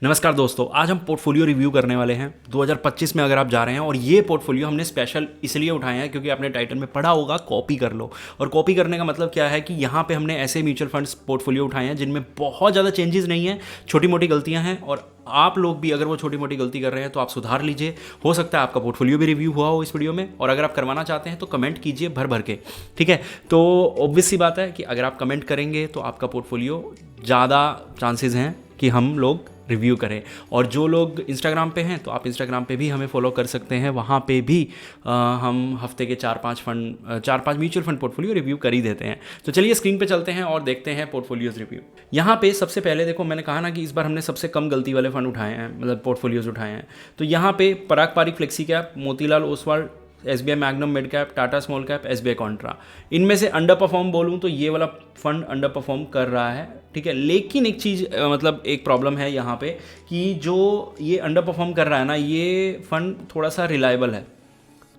नमस्कार दोस्तों, आज हम पोर्टफोलियो रिव्यू करने वाले हैं 2025 में अगर आप जा रहे हैं। और ये पोर्टफोलियो हमने स्पेशल इसलिए उठाए हैं क्योंकि आपने टाइटल में पढ़ा होगा कॉपी कर लो। और कॉपी करने का मतलब क्या है कि यहाँ पे हमने ऐसे म्यूचुअल फंड्स पोर्टफोलियो उठाए हैं जिनमें बहुत ज़्यादा चेंजेस नहीं है, छोटी मोटी गलतियाँ हैं। और आप लोग भी अगर वो छोटी मोटी गलती कर रहे हैं तो आप सुधार लीजिए। हो सकता है आपका पोर्टफोलियो भी रिव्यू हुआ हो इस वीडियो में। और अगर आप करवाना चाहते हैं तो कमेंट कीजिए भर भर के, ठीक है। तो ऑब्वियस सी बात है कि अगर आप कमेंट करेंगे तो आपका पोर्टफोलियो ज़्यादा चांसेस हैं कि हम लोग रिव्यू करें। और जो लोग इंस्टाग्राम पे हैं तो आप इंस्टाग्राम पे भी हमें फॉलो कर सकते हैं। वहाँ पे भी हम हफ्ते के 4-5 म्यूचुअल फंड पोर्टफोलियो रिव्यू कर ही देते हैं। तो चलिए स्क्रीन पे चलते हैं और देखते हैं पोर्टफोलियोज रिव्यू। यहाँ पे सबसे पहले देखो, मैंने कहा ना कि इस बार हमने सबसे कम गलती वाले फंड उठाए हैं, मतलब पोर्टफोलियोज उठाए हैं। तो यहाँ पे Parag Parikh flexi cap, Motilal Oswal, SBI Magnum mid cap, Tata small cap, SBI contra, इनमें से अंडर परफॉर्म बोलूँ तो ये वाला फंड अंडर परफॉर्म कर रहा है, ठीक है। लेकिन एक चीज़ मतलब एक प्रॉब्लम है यहाँ पे कि जो ये अंडर परफॉर्म कर रहा है ना, ये फंड थोड़ा सा रिलायबल है,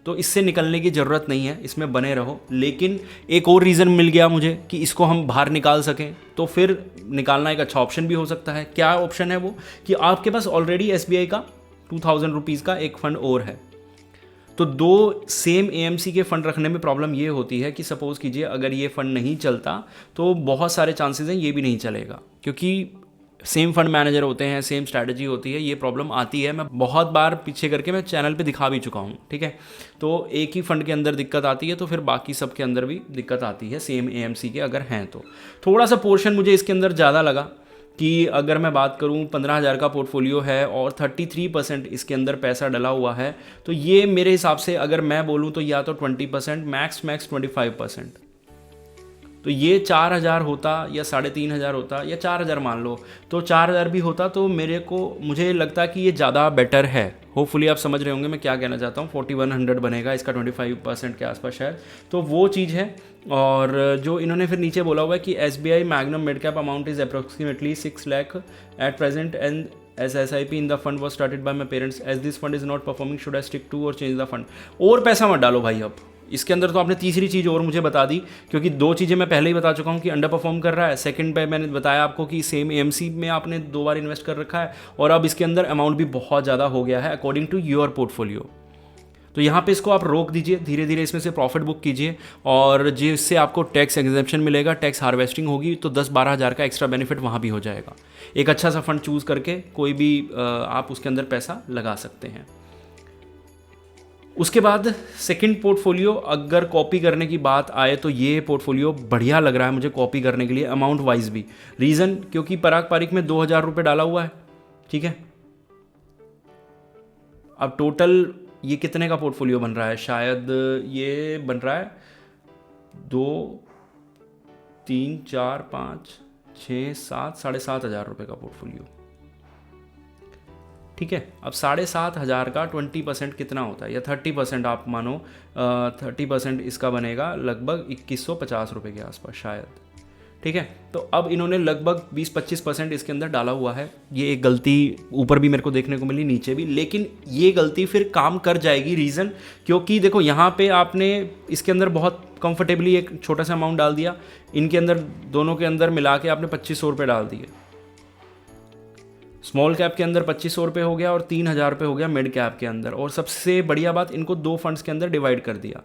तो इससे निकलने की ज़रूरत नहीं है, इसमें बने रहो। लेकिन एक और रीज़न मिल गया मुझे कि इसको हम बाहर निकाल सकें, तो फिर निकालना एक अच्छा ऑप्शन भी हो सकता है। क्या ऑप्शन है वो कि आपके पास ऑलरेडी SBI का 2000 रुपीज़ का एक फ़ंड और है। तो दो सेम AMC के फ़ंड रखने में प्रॉब्लम ये होती है कि सपोज़ कीजिए अगर ये फ़ंड नहीं चलता तो बहुत सारे चांसेस हैं ये भी नहीं चलेगा, क्योंकि सेम फंड मैनेजर होते हैं, सेम स्ट्रैटेजी होती है, ये प्रॉब्लम आती है। मैं बहुत बार पीछे करके मैं चैनल पे दिखा भी चुका हूँ, ठीक है। तो एक ही फंड के अंदर दिक्कत आती है तो फिर बाकी सब के अंदर भी दिक्कत आती है, सेम AMC के अगर हैं तो। थोड़ा सा पोर्शन मुझे इसके अंदर ज़्यादा लगा कि अगर मैं बात करूं 15,000 का पोर्टफोलियो है और 33% इसके अंदर पैसा डला हुआ है, तो ये मेरे हिसाब से अगर मैं बोलूं तो या तो 20%, मैक्स 25%। तो ये 4,000 होता या 3,500 होता या 4,000 मान लो, तो 4,000 भी होता तो मुझे लगता कि ये ज़्यादा बेटर है। होपफुली आप समझ रहे होंगे मैं क्या कहना चाहता हूँ। 4100 बनेगा इसका 25% के आसपास शायद, तो वो चीज़ है। और जो इन्होंने फिर नीचे बोला हुआ है कि SBI Magnum mid cap amount is approximately 6 lakh at present and as SIP in the fund was started by my parents as this fund is not performing should I stick to or change the fund। और पैसा मत डालो भाई। अब इसके अंदर तो आपने तीसरी चीज़ और मुझे बता दी, क्योंकि दो चीज़ें मैं पहले ही बता चुका हूँ कि अंडर परफॉर्म कर रहा है। सेकंड पे मैंने बताया आपको कि सेम AMC में आपने 2 बार इन्वेस्ट कर रखा है और अब इसके अंदर अमाउंट भी बहुत ज़्यादा हो गया है अकॉर्डिंग टू योर पोर्टफोलियो। तो यहाँ पे इसको आप रोक दीजिए, धीरे धीरे इसमें से प्रॉफिट बुक कीजिए और जिससे आपको टैक्स एग्जेम्पशन मिलेगा, टैक्स हार्वेस्टिंग होगी, तो 10-12 हज़ार का एक्स्ट्रा बेनिफिट वहाँ भी हो जाएगा। एक अच्छा सा फंड चूज़ करके कोई भी आप उसके अंदर पैसा लगा सकते हैं। उसके बाद सेकंड पोर्टफोलियो अगर कॉपी करने की बात आए तो ये पोर्टफोलियो बढ़िया लग रहा है मुझे कॉपी करने के लिए, अमाउंट वाइज भी। रीज़न क्योंकि पराग पारिक में 2,000 रुपये डाला हुआ है, ठीक है। अब टोटल ये कितने का पोर्टफोलियो बन रहा है, शायद ये बन रहा है 2, 3, 4, 5, 6, 7, 7,500 रुपये का पोर्टफोलियो, ठीक है। अब 7,500 का 20% कितना होता है, या 30% आप मानो, 30% इसका बनेगा लगभग 2,150 रुपये के आसपास शायद, ठीक है। तो अब इन्होंने लगभग 20-25% इसके अंदर डाला हुआ है। ये एक गलती ऊपर भी मेरे को देखने को मिली, नीचे भी, लेकिन ये गलती फिर काम कर जाएगी। रीज़न क्योंकि देखो यहाँ पे आपने इसके अंदर बहुत कंफर्टेबली एक छोटा सा अमाउंट डाल दिया, इनके अंदर दोनों के अंदर मिला के आपने 2,500 रुपये डाल दिए। स्मॉल कैप के अंदर 2,500 रुपये हो गया और 3,000 रुपये हो गया मिड कैप के अंदर। और सबसे बढ़िया बात, इनको 2 फंड्स के अंदर डिवाइड कर दिया।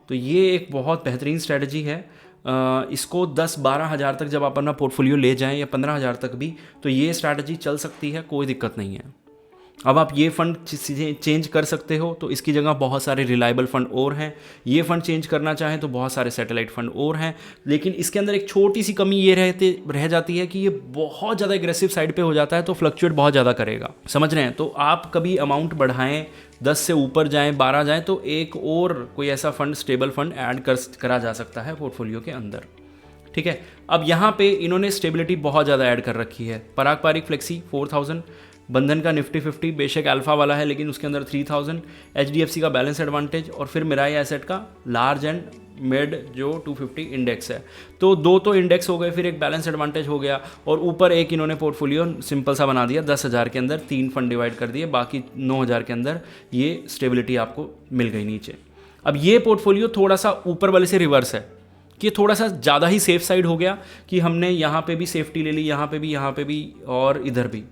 तो ये एक बहुत बेहतरीन स्ट्रेटजी है। इसको 10-12 हज़ार तक जब आप अपना पोर्टफोलियो ले जाएं, या 15,000 तक भी, तो ये स्ट्रैटेजी चल सकती है, कोई दिक्कत नहीं है। अब आप ये फ़ंड चेंज कर सकते हो, तो इसकी जगह बहुत सारे रिलायबल फ़ंड और हैं। ये फ़ंड चेंज करना चाहें तो बहुत सारे सैटेलाइट फ़ंड और हैं। लेकिन इसके अंदर एक छोटी सी कमी ये रह जाती है कि ये बहुत ज़्यादा एग्रेसिव साइड पे हो जाता है, तो फ्लक्चुएट बहुत ज़्यादा करेगा, समझ रहे हैं। तो आप कभी अमाउंट बढ़ाएं, 10 से ऊपर जाएं, 12 जाएं, तो एक और कोई ऐसा फंड, स्टेबल फंड ऐड करा जा सकता है पोर्टफोलियो के अंदर, ठीक है। अब यहाँ पे इन्होंने स्टेबिलिटी बहुत ज़्यादा ऐड कर रखी है। पराग पारिक फ्लेक्सी 4,000, बंधन का निफ्टी 50 बेशक अल्फा वाला है लेकिन उसके अंदर 3,000, HDFC का बैलेंस एडवांटेज, और फिर मिराई एसेट का लार्ज एंड मिड जो 250 इंडेक्स है। तो 2 तो इंडेक्स हो गए, फिर एक बैलेंस एडवांटेज हो गया, और ऊपर एक इन्होंने पोर्टफोलियो सिंपल सा बना दिया। 10,000 के अंदर 3 फंड डिवाइड कर दिए, बाकी 9,000 के अंदर ये स्टेबिलिटी आपको मिल गई नीचे। अब ये पोर्टफोलियो थोड़ा सा ऊपर वाले से रिवर्स है, कि थोड़ा सा ज़्यादा ही सेफ साइड हो गया कि हमने यहाँ पे भी सेफ्टी ले ली, यहाँ पे भी और इधर भी।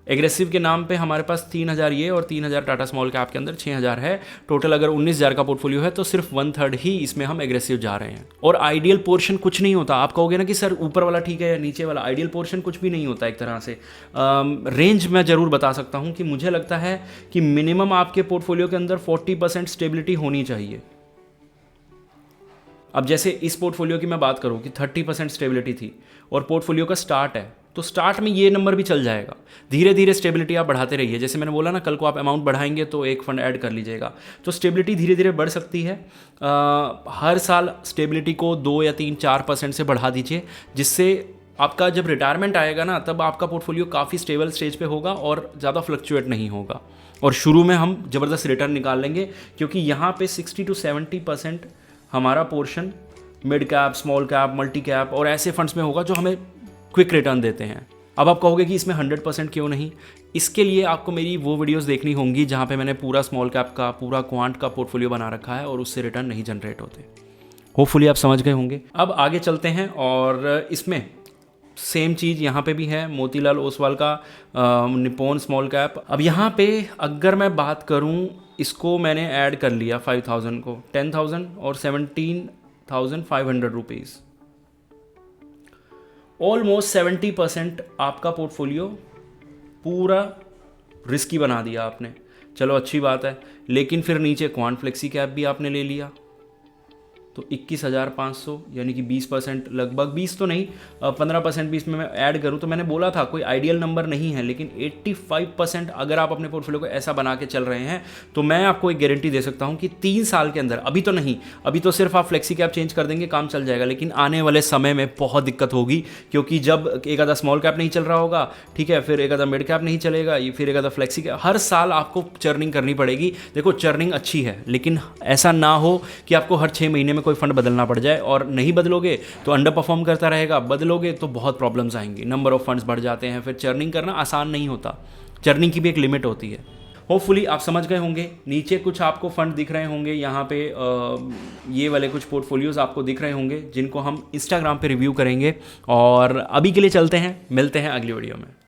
एग्रेसिव के नाम पे हमारे पास 3000 ये और 3000 टाटा स्मॉल कैप के अंदर 6000 है टोटल। अगर 19000 का पोर्टफोलियो है तो सिर्फ 1/3 ही इसमें हम एग्रेसिव जा रहे हैं। और आइडियल पोर्शन कुछ नहीं होता। आप कहोगे ना कि सर ऊपर वाला ठीक है या नीचे वाला, आइडियल पोर्शन कुछ भी नहीं होता एक तरह से। रेंज मैं ज़रूर बता सकता हूँ कि मुझे लगता है कि मिनिमम आपके पोर्टफोलियो के अंदर 40% स्टेबिलिटी होनी चाहिए। अब जैसे इस पोर्टफोलियो की मैं बात करूँ कि 30% स्टेबिलिटी थी और पोर्टफोलियो का स्टार्ट है, तो स्टार्ट में ये नंबर भी चल जाएगा। धीरे धीरे स्टेबिलिटी आप बढ़ाते रहिए। जैसे मैंने बोला ना, कल को आप अमाउंट बढ़ाएंगे तो एक फंड ऐड कर लीजिएगा, तो स्टेबिलिटी धीरे धीरे बढ़ सकती है। हर साल स्टेबिलिटी को 2 या 3-4% से बढ़ा दीजिए, जिससे आपका जब रिटायरमेंट आएगा ना, तब आपका पोर्टफोलियो काफ़ी स्टेबल स्टेज पे होगा और ज़्यादा फ्लक्चुएट नहीं होगा। और शुरू में हम ज़बरदस्त रिटर्न निकाल लेंगे, क्योंकि यहाँ पे 60 to 70% हमारा portion mid cap, small cap, multi cap और ऐसे फंड्स में होगा जो हमें क्विक रिटर्न देते हैं। अब आप कहोगे कि इसमें 100% क्यों नहीं? इसके लिए आपको मेरी वो वीडियोस देखनी होंगी जहाँ पे मैंने पूरा स्मॉल कैप का, पूरा क्वांट का पोर्टफोलियो बना रखा है और उससे रिटर्न नहीं जनरेट होते। होपफुली आप समझ गए होंगे। अब आगे चलते हैं और इसमें सेम चीज़ यहाँ पे भी है, मोतीलाल ओसवाल का निप्पॉन स्मॉल कैप। अब यहाँ पे अगर मैं बात करूँ, इसको मैंने ऐड कर लिया 5000 को, 10,000 और 17,500 रुपीज़। ऑलमोस्ट 70% आपका पोर्टफोलियो पूरा रिस्की बना दिया आपने। चलो अच्छी बात है, लेकिन फिर नीचे क्वांट फ्लेक्सी कैप भी आपने ले लिया, तो 21,500 यानी कि 20% लगभग, 20 तो नहीं 15% भी इसमें मैं ऐड करूँ तो मैंने बोला था कोई आइडियल नंबर नहीं है, लेकिन 85% अगर आप अपने पोर्टफोलियो को ऐसा बना के चल रहे हैं तो मैं आपको एक गारंटी दे सकता हूँ कि 3 साल के अंदर, अभी तो नहीं, अभी तो सिर्फ आप फ्लेक्सी कैप चेंज कर देंगे काम चल जाएगा, लेकिन आने वाले समय में बहुत दिक्कत होगी, क्योंकि जब एक आधा स्मॉल कैप नहीं चल रहा होगा, ठीक है, फिर एक आधा मिड कैप नहीं चलेगा, फिर एक आधा फ्लेक्सी कैप, हर साल आपको चर्निंग करनी पड़ेगी। देखो चर्निंग अच्छी है, लेकिन ऐसा ना हो कि आपको हर 6 महीने में कोई फंड बदलना पड़ जाए, और नहीं बदलोगे तो अंडर परफॉर्म करता रहेगा, बदलोगे तो बहुत प्रॉब्लम्स आएंगी, नंबर ऑफ फंड्स बढ़ जाते हैं, फिर चर्निंग करना आसान नहीं होता, चर्निंग की भी एक लिमिट होती है। होपफुली आप समझ गए होंगे। नीचे कुछ आपको फंड दिख रहे होंगे, यहाँ पे ये वाले कुछ पोर्टफोलियोज आपको दिख रहे होंगे जिनको हम इंस्टाग्राम पे रिव्यू करेंगे। और अभी के लिए चलते हैं, मिलते हैं अगली वीडियो में।